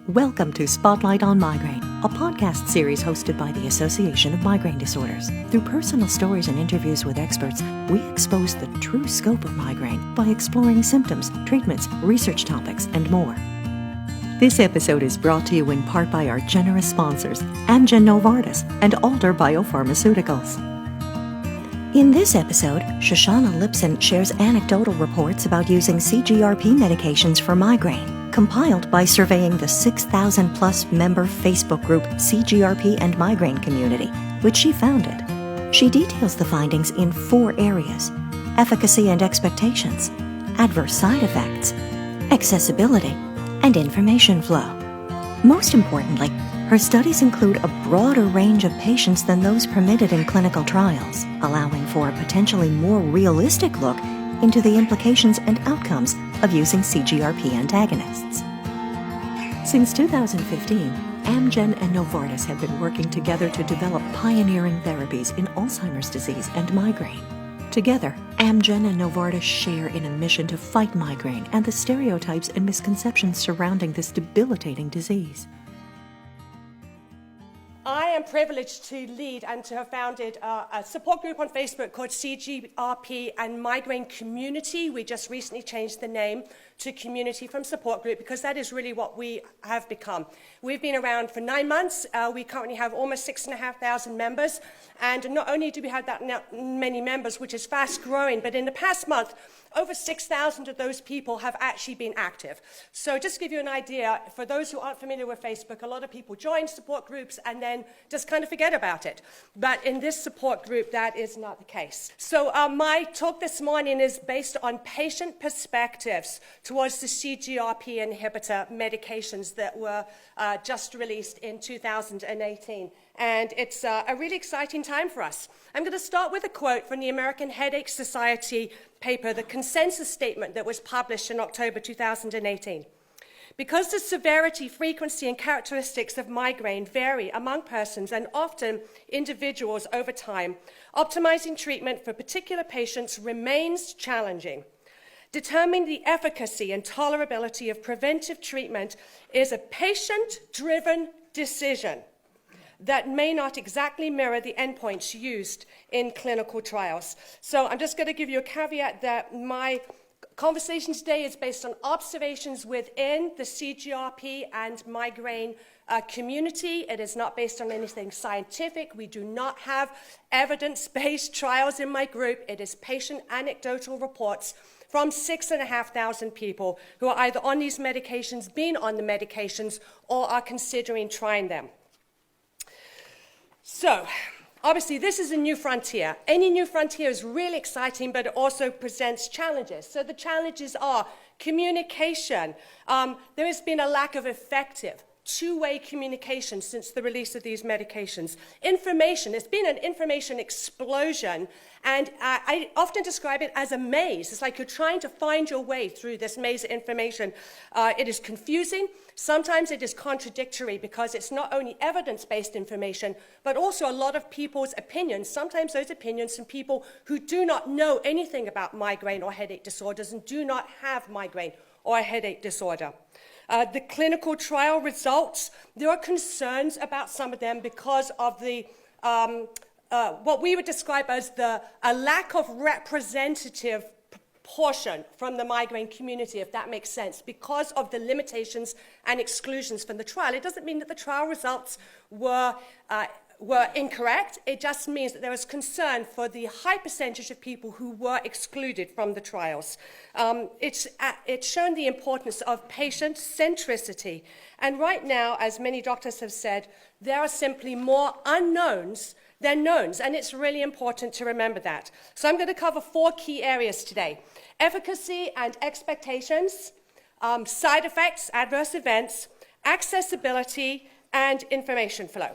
Welcome to Spotlight on Migraine, a podcast series hosted by the Association of Migraine Disorders. Through personal stories and interviews with experts, we expose the true scope of migraine by exploring symptoms, treatments, research topics, and more. This episode is brought to you in part by our generous sponsors, Amgen Novartis and Alder BioPharmaceuticals. In this episode, Shoshana Lipson shares anecdotal reports about using CGRP medications for migraine, compiled by surveying the 6,000-plus member Facebook group CGRP and Migraine Community, which she founded. She details the findings in 4 areas: efficacy and expectations, adverse side effects, accessibility, and information flow. Most importantly, her studies include a broader range of patients than those permitted in clinical trials, allowing for a potentially more realistic look into the implications and outcomes of using CGRP antagonists. Since 2015, Amgen and Novartis have been working together to develop pioneering therapies in Alzheimer's disease and migraine. Together, Amgen and Novartis share in a mission to fight migraine and the stereotypes and misconceptions surrounding this debilitating disease. I am privileged to lead and to have founded a support group on Facebook called CGRP and Migraine Community. We just recently changed the name to Community from Support Group because that is really what we have become. We've been around for 9 months. We currently have almost 6,500 members. And not only do we have that many members, which is fast growing, but in the past month, over 6,000 of those people have actually been active. So just to give you an idea, for those who aren't familiar with Facebook, a lot of people join support groups and then just kind of forget about it. But in this support group, that is not the case. So my talk this morning is based on patient perspectives towards the CGRP inhibitor medications that were just released in 2018. And it's a really exciting time for us. I'm going to start with a quote from the American Headache Society paper, the consensus statement that was published in October 2018. Because the severity, frequency, and characteristics of migraine vary among persons and often individuals over time, optimizing treatment for particular patients remains challenging. Determining the efficacy and tolerability of preventive treatment is a patient-driven decision that may not exactly mirror the endpoints used in clinical trials. So I'm just going to give you a caveat that my conversation today is based on observations within the CGRP and migraine community. It is not based on anything scientific. We do not have evidence-based trials in my group. It is patient anecdotal reports from 6,500 people who are either on these medications, been on the medications, or are considering trying them. So, obviously, this is a new frontier. Any new frontier is really exciting, but it also presents challenges. So the challenges are communication. There has been a lack of effective two-way communication since the release of these medications. Information, there's been an information explosion, and I often describe it as a maze. It's like you're trying to find your way through this maze of information. It is confusing. Sometimes it is contradictory because it's not only evidence-based information, but also a lot of people's opinions. Sometimes those opinions from people who do not know anything about migraine or headache disorders and do not have migraine or a headache disorder. The clinical trial results, there are concerns about some of them because of the what we would describe as a lack of representative portion from the migraine community, if that makes sense, because of the limitations and exclusions from the trial. It doesn't mean that the trial results were incorrect. It just means that there was concern for the high percentage of people who were excluded from the trials. It's shown the importance of patient centricity. And right now, as many doctors have said, there are simply more unknowns than knowns, and it's really important to remember that. So I'm going to cover 4 key areas today: efficacy and expectations, side effects, adverse events, accessibility, and information flow.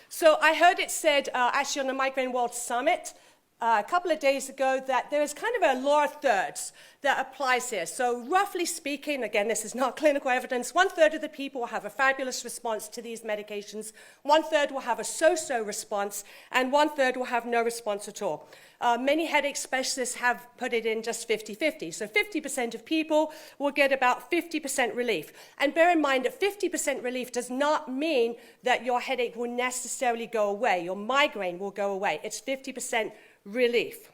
So I heard it said, actually on the Migraine World Summit, a couple of days ago that there is kind of a law of thirds that applies here. So roughly speaking, again, this is not clinical evidence, 1/3 of the people will have a fabulous response to these medications, 1/3 will have a so-so response, and 1/3 will have no response at all. Many headache specialists have put it in just 50-50. So 50% of people will get about 50% relief. And bear in mind that 50% relief does not mean that your headache will necessarily go away. Your migraine will go away. It's 50% relief.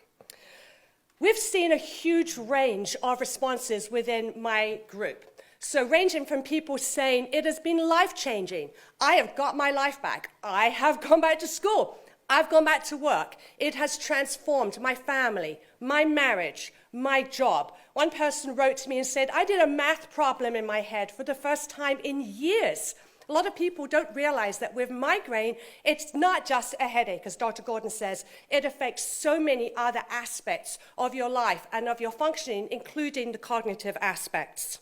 We've seen a huge range of responses within my group. So ranging from people saying, it has been life-changing. I have got my life back. I have gone back to school. I've gone back to work. It has transformed my family, my marriage, my job. One person wrote to me and said, I did a math problem in my head for the first time in years. A lot of people don't realize that with migraine, it's not just a headache, as Dr. Gordon says. It affects so many other aspects of your life and of your functioning, including the cognitive aspects.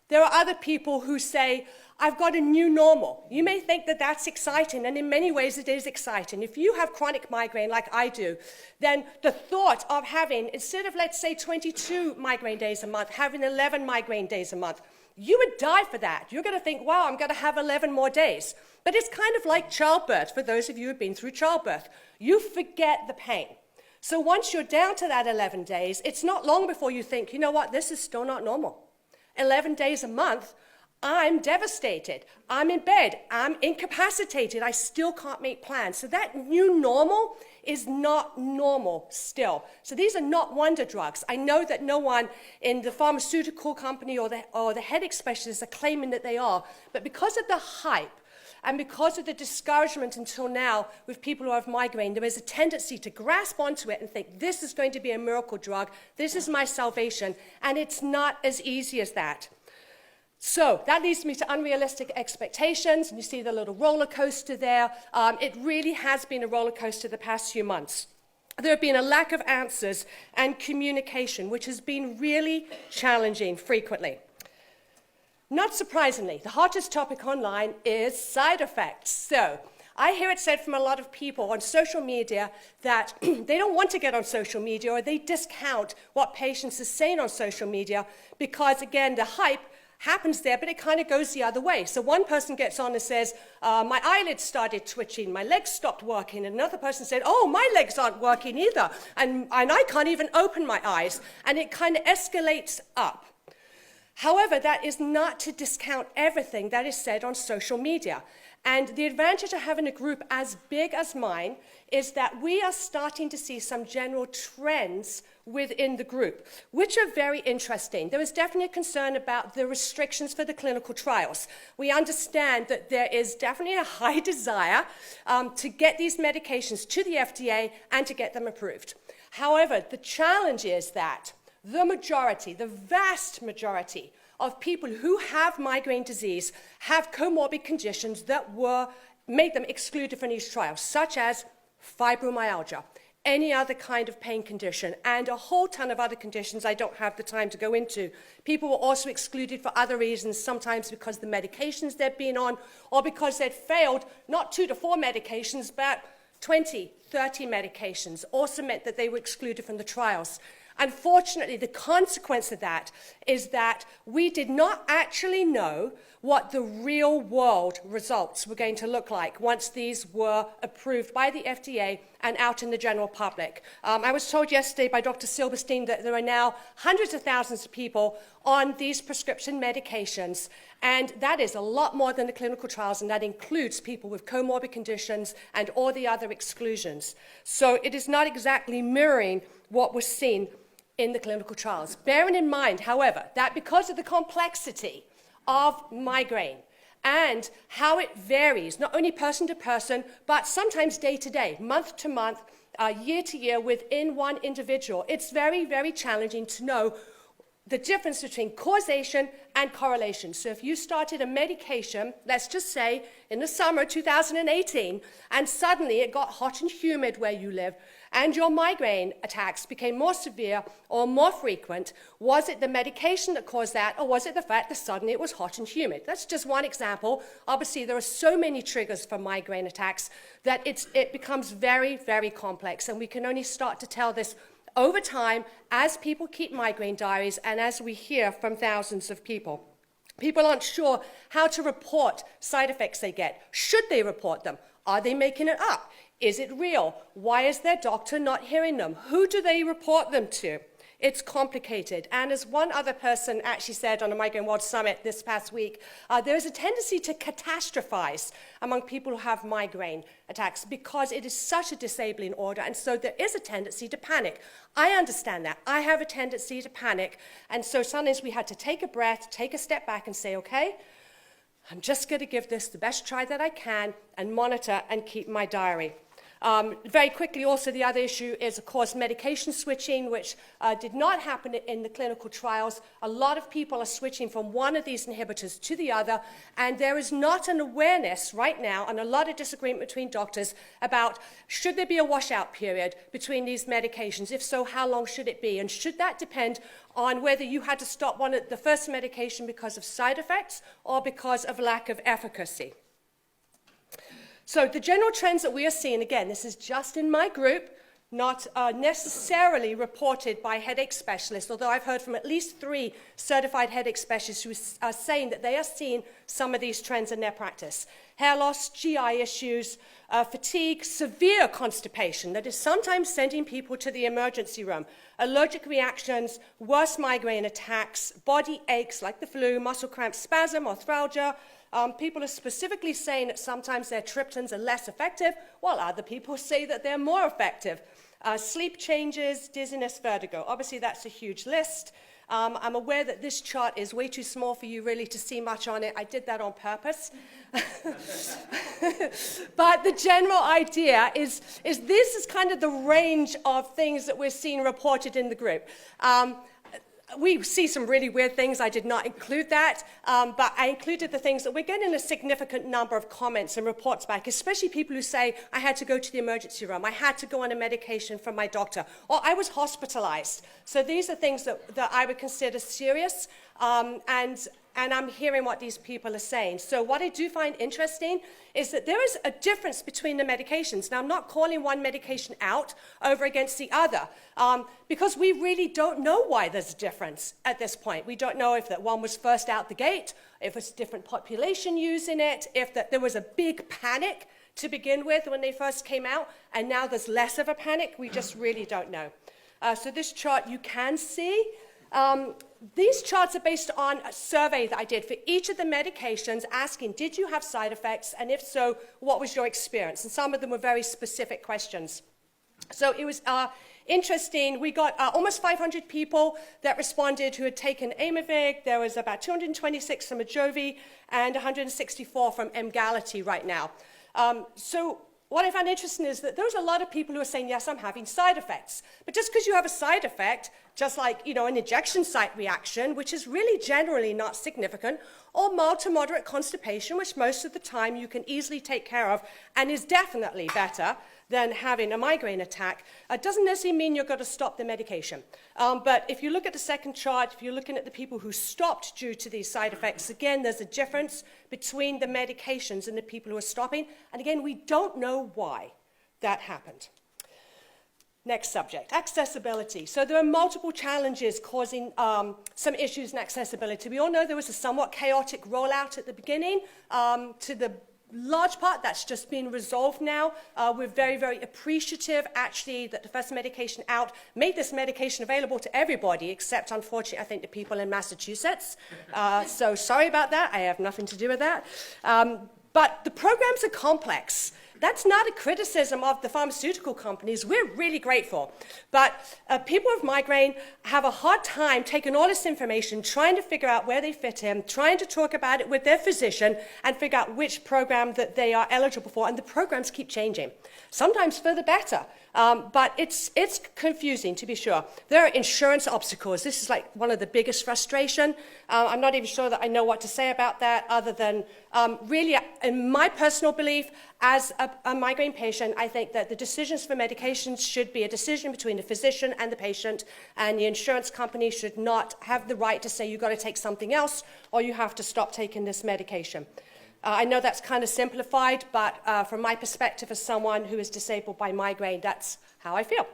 There are other people who say, I've got a new normal. You may think that that's exciting, and in many ways it is exciting. If you have chronic migraine like I do, then the thought of having, instead of, let's say, 22 migraine days a month, having 11 migraine days a month, you would die for that. You're going to think, wow, I'm going to have 11 more days. But it's kind of like childbirth, for those of you who have been through childbirth. You forget the pain. So once you're down to that 11 days, it's not long before you think, you know what, this is still not normal. 11 days a month, I'm devastated. I'm in bed. I'm incapacitated. I still can't make plans. So that new normal is not normal still. So these are not wonder drugs. I know that no one in the pharmaceutical company or the headache specialists are claiming that they are. But because of the hype and because of the discouragement until now with people who have migraine, there is a tendency to grasp onto it and think, this is going to be a miracle drug. This is my salvation. And it's not as easy as that. So that leads me to unrealistic expectations. You see the little roller coaster there. It really has been a roller coaster the past few months. There have been a lack of answers and communication, which has been really challenging frequently. Not surprisingly, the hottest topic online is side effects. So I hear it said from a lot of people on social media that they don't want to get on social media, or they discount what patients are saying on social media because, again, the hype happens there, but it kind of goes the other way. So one person gets on and says, my eyelids started twitching, my legs stopped working, and another person said, oh, my legs aren't working either, and I can't even open my eyes, and it kind of escalates up. However, that is not to discount everything that is said on social media. And the advantage of having a group as big as mine is that we are starting to see some general trends within the group, which are very interesting. There is definitely a concern about the restrictions for the clinical trials. We understand that there is definitely a high desire to get these medications to the FDA and to get them approved. However, the challenge is that the majority, the vast majority of people who have migraine disease have comorbid conditions that made them excluded from these trials, such as fibromyalgia, any other kind of pain condition, and a whole ton of other conditions I don't have the time to go into. People were also excluded for other reasons, sometimes because the medications they'd been on, or because they'd failed not 2 to 4 medications, but 20, 30 medications, also meant that they were excluded from the trials. Unfortunately, the consequence of that is that we did not actually know what the real-world results were going to look like once these were approved by the FDA and out in the general public. I was told yesterday by Dr. Silberstein that there are now hundreds of thousands of people on these prescription medications, and that is a lot more than the clinical trials, and that includes people with comorbid conditions and all the other exclusions. So it is not exactly mirroring what was seen in the clinical trials. Bearing in mind, however, that because of the complexity of migraine and how it varies, not only person to person, but sometimes day to day, month to month, year to year within one individual, it's very, very challenging to know the difference between causation and correlation. So if you started a medication, let's just say in the summer 2018, and suddenly it got hot and humid where you live, and your migraine attacks became more severe or more frequent, was it the medication that caused that, or was it the fact that suddenly it was hot and humid? That's just one example. Obviously, there are so many triggers for migraine attacks that it becomes very, very complex, and we can only start to tell this over time as people keep migraine diaries and as we hear from thousands of people. People aren't sure how to report side effects they get. Should they report them? Are they making it up? Is it real? Why is their doctor not hearing them? Who do they report them to? It's complicated. And as one other person actually said on a Migraine World Summit this past week, there is a tendency to catastrophize among people who have migraine attacks because it is such a disabling order. And so there is a tendency to panic. I understand that. I have a tendency to panic. And so sometimes we had to take a breath, take a step back and say, okay, I'm just going to give this the best try that I can and monitor and keep my diary. Very quickly, also, the other issue is, of course, medication switching, which did not happen in the clinical trials. A lot of people are switching from one of these inhibitors to the other, and there is not an awareness right now and a lot of disagreement between doctors about should there be a washout period between these medications? If so, how long should it be? And should that depend on whether you had to stop the first medication because of side effects or because of lack of efficacy? So the general trends that we are seeing, again, this is just in my group, not necessarily reported by headache specialists, although I've heard from at least 3 certified headache specialists who are saying that they are seeing some of these trends in their practice. Hair loss, GI issues, fatigue, severe constipation that is sometimes sending people to the emergency room, allergic reactions, worse migraine attacks, body aches like the flu, muscle cramps, spasm, arthralgia. People are specifically saying that sometimes their triptans are less effective, while other people say that they're more effective. Sleep changes, dizziness, vertigo. Obviously, that's a huge list. I'm aware that this chart is way too small for you really to see much on it. I did that on purpose. But the general idea is this is kind of the range of things that we're seeing reported in the group. We see some really weird things. I did not include that, but I included the things that we're getting a significant number of comments and reports back, especially people who say, I had to go to the emergency room, I had to go on a medication from my doctor, or I was hospitalized. So these are things that I would consider serious, and I'm hearing what these people are saying. So what I do find interesting is that there is a difference between the medications. Now, I'm not calling one medication out over against the other, because we really don't know why there's a difference at this point. We don't know if that one was first out the gate, if it's a different population using it, if there was a big panic to begin with when they first came out, and now there's less of a panic. We just really don't know. So this chart you can see. These charts are based on a survey that I did for each of the medications asking, did you have side effects? And if so, what was your experience? And some of them were very specific questions. So it was interesting. We got almost 500 people that responded who had taken Aimovig. There was about 226 from Ajovy and 164 from Emgality right now. So what I found interesting is that there's a lot of people who are saying, yes, I'm having side effects. But just because you have a side effect, just like, an injection site reaction, which is really generally not significant, or mild to moderate constipation, which most of the time you can easily take care of and is definitely better than having a migraine attack, doesn't necessarily mean you're going to stop the medication. But if you look at the second chart, if you're looking at the people who stopped due to these side effects, again, there's a difference between the medications and the people who are stopping. And again, we don't know why that happened. Next subject, accessibility. So there are multiple challenges causing some issues in accessibility. We all know there was a somewhat chaotic rollout at the beginning to the large part that's just been resolved now. We're very, very appreciative, actually, that the first medication out made this medication available to everybody, except, unfortunately, I think the people in Massachusetts. So sorry about that. I have nothing to do with that. But the programs are complex. That's not a criticism of the pharmaceutical companies. We're really grateful. But people with migraine have a hard time taking all this information, trying to figure out where they fit in, trying to talk about it with their physician, and figure out which program that they are eligible for. And the programs keep changing, sometimes for the better. But it's confusing, to be sure. There are insurance obstacles. This is like one of the biggest frustration. I'm not even sure that I know what to say about that, other than really, in my personal belief, as a a migraine patient, I think that the decisions for medications should be a decision between the physician and the patient, and the insurance company should not have the right to say you've got to take something else or you have to stop taking this medication. I know that's kind of simplified, but from my perspective as someone who is disabled by migraine, that's how I feel.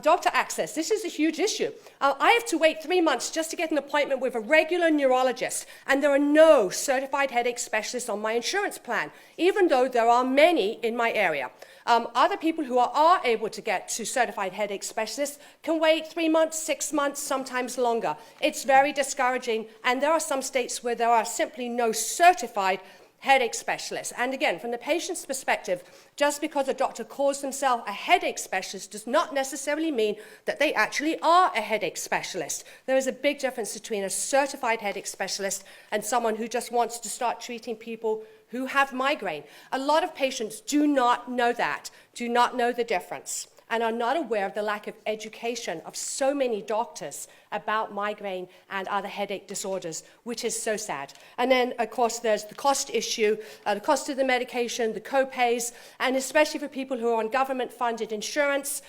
Doctor access. This is a huge issue. I have to wait 3 months just to get an appointment with a regular neurologist, and there are no certified headache specialists on my insurance plan, even though there are many in my area. Other people who are able to get to certified headache specialists can wait 3 months, 6 months, sometimes longer. It's very discouraging, and there are some states where there are simply no certified headache specialists. And again, from the patient's perspective, just because a doctor calls themselves a headache specialist does not necessarily mean that they actually are a headache specialist. There is a big difference between a certified headache specialist and someone who just wants to start treating people who have migraine. A lot of patients do not know that, do not know the difference, and are not aware of the lack of education of so many doctors about migraine and other headache disorders, which is so sad. And then, of course, there's the cost issue, the cost of the medication, the co-pays, and especially for people who are on government-funded insurance,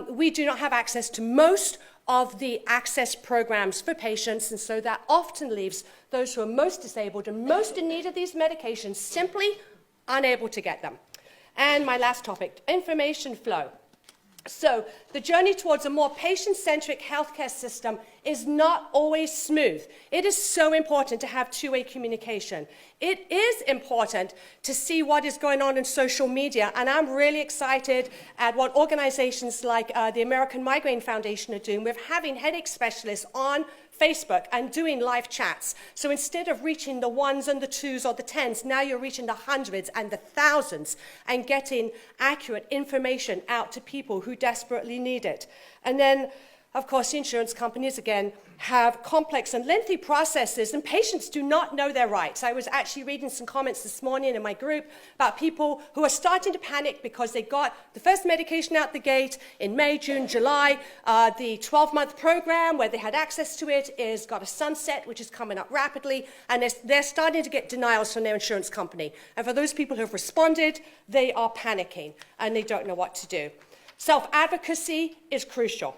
we do not have access to most of the access programs for patients, and so that often leaves those who are most disabled and most in need of these medications simply unable to get them. And my last topic, information flow. So the journey towards a more patient-centric healthcare system is not always smooth. It is so important to have two-way communication. It is important to see what is going on in social media, and I'm really excited at what organizations like the American Migraine Foundation are doing with having headache specialists on Facebook and doing live chats. So instead of reaching the ones and the twos or the tens, now you're reaching the hundreds and the thousands and getting accurate information out to people who desperately need it. And then, of course, the insurance companies, again, have complex and lengthy processes, and patients do not know their rights. I was actually reading some comments this morning in my group about people who are starting to panic because they got the first medication out the gate in May, June, July. The 12-month program where they had access to it is got a sunset, which is coming up rapidly, and they're starting to get denials from their insurance company. And for those people who have responded, they are panicking, and they don't know what to do. Self-advocacy is crucial.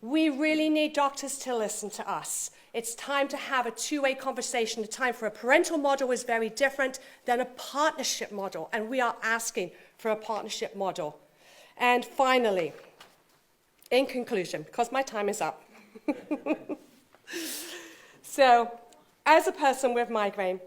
We really need doctors to listen to us. It's time to have a two-way conversation. The time for a parental model is very different than a partnership model, and we are asking for a partnership model. And finally, in conclusion, because my time is up. So, as a person with migraine,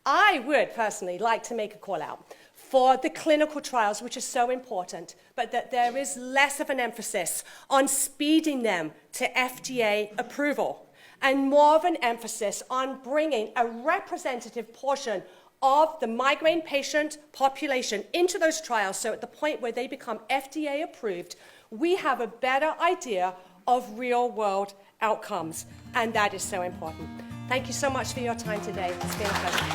I would personally like to make a call out for the clinical trials, which are so important, but that there is less of an emphasis on speeding them to FDA approval and more of an emphasis on bringing a representative portion of the migraine patient population into those trials, so at the point where they become FDA approved, we have a better idea of real-world outcomes, and that is so important. Thank you so much for your time today. It's been a pleasure.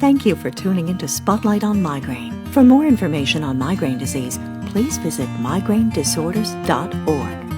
Thank you for tuning into Spotlight on Migraine. For more information on migraine disease, please visit migrainedisorders.org.